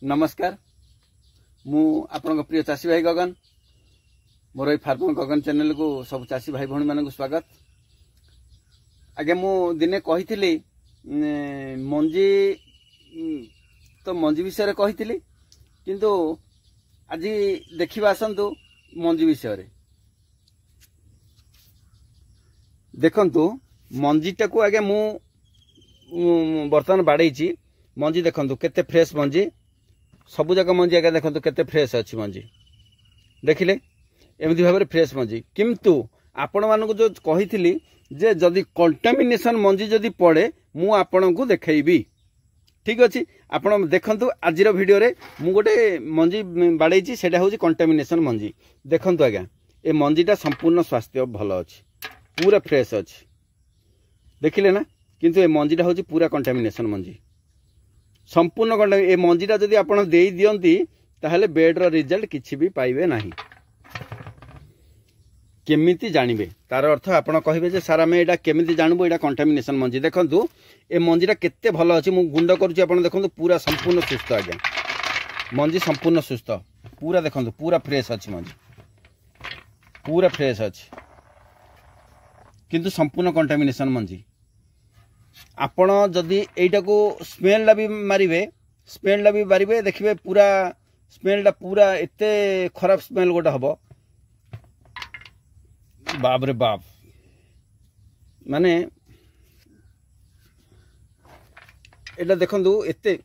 नमस्कार मु आपण प्रिय चाषी भाई गगन मोर ये फार्म गगन चैनल को सब चाषी भाई भौणी मान स्वागत। आगे मु दिने कही मंजी तो मंजी विषय कही किंतु आज देखा आसतु मंजी विषय देखंतु मंजीटा को आगे मु बर्तमान बाड़े मंजी देखंतु केते फ्रेश मंजी सबु जाक मंजी आगे देखो केते फ्रेश अच्छी मंजी देखिले एमती भाव में फ्रेश मंजी किंतु आपण मानक जो कही जे जदि कंटामिनेशन मंजी जदि पड़े मु आपण को देखैबी ठीक अच्छे आपण देखंतु आजिर वीडियो रे मु गोटे मंजी बाड़े सेटा हूँ कंटामिनेशन मंजी देखंतु आज्ञा ए मंजीटा संपूर्ण स्वास्थ्य भल अच्छी पूरा फ्रेश अच्छी देखिले ना किंतु ए मंजीटा हूँ पूरा कंटामिनेशन मंजी संपूर्ण ए मंजीटा जदि आपण दे दियंती ताहले बेड रो रिजल्ट किछि भी पाइबे नाही केमिति जानिबे तार अर्थ आपण कहिबे जे सारा में एटा केमिति जानबो एटा कंटामिनेशन मंजी देखंतु ए मंजीटा केते भलो अछि मु गुंड करूछि आपण देखंतु पूरा संपूर्ण सुस्थ आज्ञा मंजी संपूर्ण सुस्थ पूरा देखंतु पूरा फ्रेश अछि मंजी पूरा फ्रेश अछि किंतु संपूर्ण कंटामिनेशन मंजी आपण जदि एटा को स्मेल भी मारिबे देखिबे पूरा स्मेलटा पूरा एते खराब स्मेल गोटे हम बाप रे बाप माने एटा देखंतु एते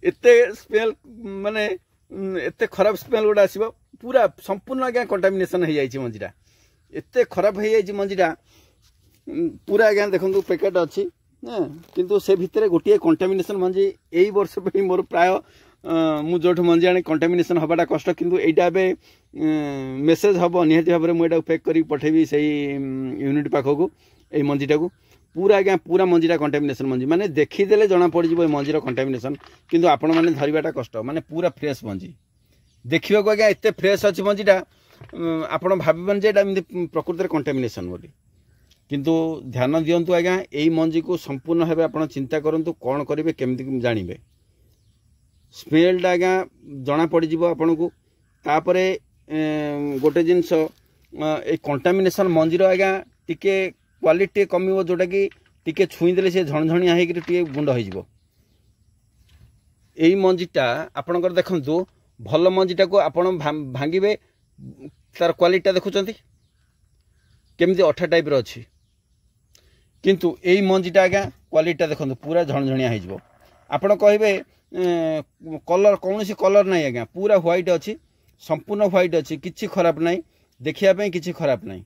एते स्मेल माने एते खराब स्मेल गोटे आसीबो पूरा संपूर्ण आज्ञा कंटामिनेशन हो जाइछि मंजीटा एते खराब हो जाइछि मंजीटा पूरा आज्ञा देखंतु पैकेट अच्छी किंतु से भितर गोटे कंटामिनेशन मंजी एई वर्ष पे मोर प्राय मु जोठु मंजी आने कंटामिनेशन हबाटा कष्ट किंतु एटा बे मेसेज हबो निहाती भाबरे मु एटा पैक करी पठेबी सही यूनिट पाखो ए मंजीटा को पूरा आज्ञा पूरा मंजीटा कंटामिनेशन मंजी माने देखि देले जणा पड़ जिवो ए मंजीर कंटामिनेशन किंतु आपण माने धरिबाटा कष्ट माने पूरा फ्रेश मंजी देखिबा को आज्ञा एते फ्रेश अछि मंजीटा आपण भाबन जे एटा प्रकृति कंटामिनेशन बोली किंतु ध्यान दियंतु आज्ञा एई मंजी को संपूर्ण भाबे आपण चिंता करंतु कोन करिवे केमति जानिबे स्मेल आज्ञा जना पड़ जिवो आपण को तापरे गोटे जिंस ए कंटामिनेशन मंजीर आज्ञा टिके क्वालिटी कमिवो जोटा कि टिके छुई देले से झणझणिया हे कि टिके गुंड हो जिवो एई मंजीटा आपणकर देखंतु भल मंजीटा को आपण भांगिबे तार क्वालिटी देखुचंती केमती अठा टाइप रो अछि किंतु एई मंजीटा आज्ञा क्वालिटी देखंतु पूरा झणझणिया हे जिवो आपण कहिबे कलर कौनसी कलर नहीं आज्ञा पूरा व्हाइट अच्छी संपूर्ण व्हाइट अच्छी किसी खराब नहीं देखिया किसी खराब नहीं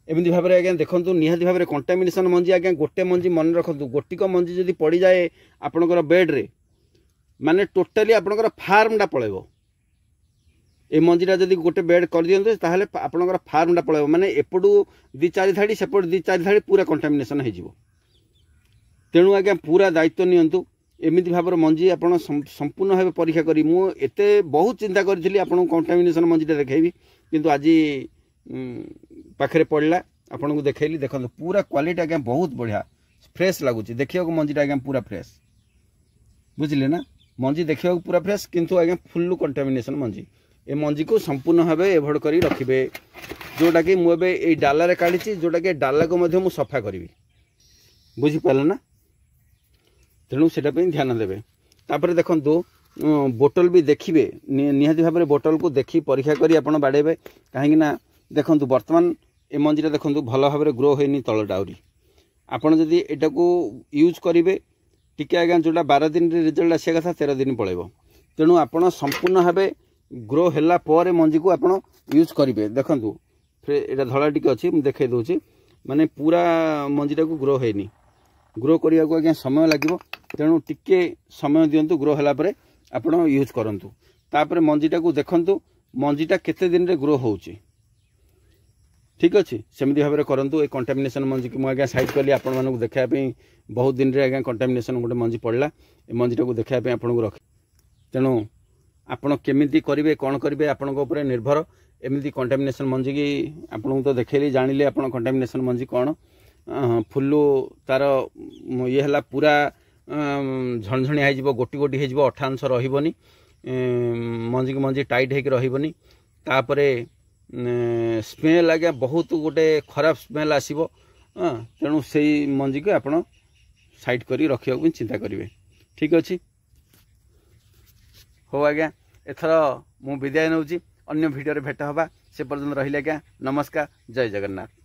एमती भाव में आज्ञा देखो निहाती भाव में कंटामिनेशन मंजी आज्ञा गोटे मंजी मन रखु गोटिक मंजी जदि पड़ जाए आपणकर बेड्रे माने टोटाली आपणकर फार्मटा पलैब ए मंजीटा जदि गोटे बेड कर दियंते ताहले आपणकर फार्मटा पलैब माने एपटू दी चारि धाड़ी सेपट दी चारि धाड़ी पूरा कंटामिनेशन हो जिवो तेणु आज्ञा पूरा दायित्व नियंतु एमिति भावर मंजी आपण संपूर्ण भाव परीक्षा करी मु एते बहुत चिंता करी आपण कंटामिनेशन मंजीटा देखैबी किंतु आज पाखरे पड़ला आपण को देखैली देखंतु पूरा क्वालिटी आज्ञा बहुत बढ़िया फ्रेश लगुची देखियो मंजीटा आज्ञा पूरा फ्रेश बुझिले ना मंजी देखियो पूरा फ्रेश किंतु आज्ञा फुल्लू कंटामिनेशन मंजी ए मंजी को संपूर्ण भाव एभोड करी रखिबे जोटा कि मु एबे ए डाला रे काढिची जोटा कि डाला को मध्य मु सफा करिवि बुझि पाले ना तेणु से ध्यान देवे तापर देखो बोतल भी देखिए निहाती भाव में बोतल को देखी परीक्षा करी आपण बाड़ेबे कहीं देखो बर्तमान ए मंजीटा देखो भल भाव में ग्रो होनी तलटा आहरी आपड़ जदि एटा को यूज करेंगे टिके आज्ञा जोटा 12 दिन रिजल्ट आसा कथा 13 दिन पलैब तेणु आपड़ संपूर्ण भाव ग्रो होला पर मंजी को आपड़ यूज करेंगे देखो एटा धड़ा टिके अच्छी देखे दूसरी माने पूरा मंजीटा को ग्रो होनी ग्रो करने को आज्ञा समय लगे तेणु टिके समय दिंतु ग्रो होला परे आपण यूज करंतु तापर मंजीटा को देखंतु मंजीटा केते दिन रे ग्रो होउची ठीक अच्छे सेमती भाव में करंतु ए कंटामिनेशन मंजी की आज्ञा साइड कली आपण मानक देखा बहुत दिन रे आज्ञा कंटामिनेशन गोटे मंजी पड़ला ए मंजीटा को देखा आपण को रख तेणु आपण केमिति करिवे कोन करिवे आपण ऊपर निर्भर एमती कंटामिनेशन मंजी की आपण तो देखैली जानिले आपण कंटामिनेशन मंजी कोन फुल्लू तार ये है पूरा झणझणिया हो गोटी गोटी हो अठा अंश रही मंजी की मंजी टाइट होकर रही तापर स्मेल आज्ञा बहुत गोटे खराब स्मेल आसो तेणु से मंजी को आप साइड कर रखा चिंता करेंगे ठीक अच्छे हो आज्ञा एथर मु विदाय नौची अन्य भिडियो भेट हवा से पर्यंत रही आज्ञा नमस्कार जय जगन्नाथ।